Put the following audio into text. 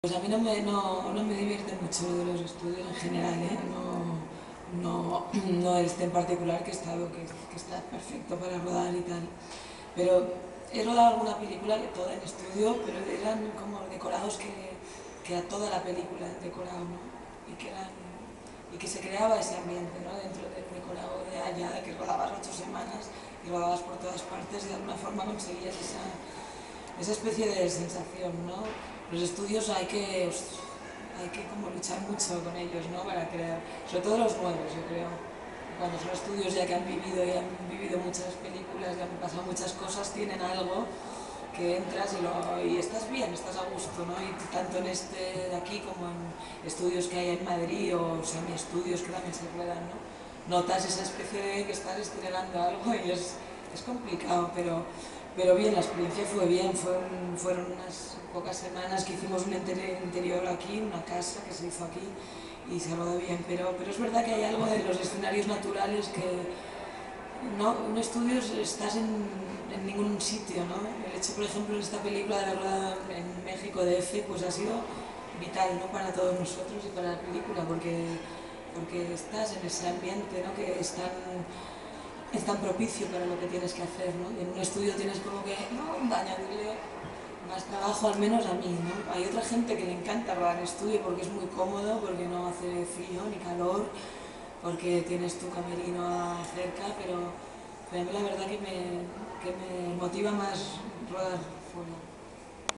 Pues a mí no me divierte mucho lo de los estudios en general, ¿eh? No este en particular que que está perfecto para rodar y tal. Pero he rodado alguna película, toda en estudio, pero eran como decorados que a toda la película decorado, ¿no? Y que se creaba ese ambiente, ¿no? Dentro del decorado de allá, de que rodabas 8 semanas y rodabas por todas partes y de alguna forma conseguías esa especie de sensación, ¿no? Los estudios hay que como luchar mucho con ellos, ¿no? Para crear, sobre todo los nuevos, yo creo. Cuando son estudios ya que han vivido muchas películas, ya han pasado muchas cosas, tienen algo que entras y estás bien, estás a gusto, ¿no? Y tanto en este de aquí como en estudios que hay en Madrid o semi-estudios que también se ruedan, ¿no? Notas esa especie de que estás estrenando algo y es complicado, pero bien, la experiencia fue bien, fueron unas pocas semanas que hicimos un interior aquí, una casa que se hizo aquí y se rodó bien, pero es verdad que hay algo de los escenarios naturales que no, un estudio estás en ningún sitio, ¿no? El hecho, por ejemplo, en esta película de haber rodado en México DF, pues ha sido vital, ¿no? Para todos nosotros y para la película, porque estás en ese ambiente, ¿no? Que es tan propicio para lo que tienes que hacer, ¿no? Y en un estudio tienes como que, no, añadirle más trabajo, al menos a mí, ¿no? Hay otra gente que le encanta rodar en estudio porque es muy cómodo, porque no hace frío ni calor, porque tienes tu camerino cerca, pero a mí la verdad que me motiva más rodar fuera.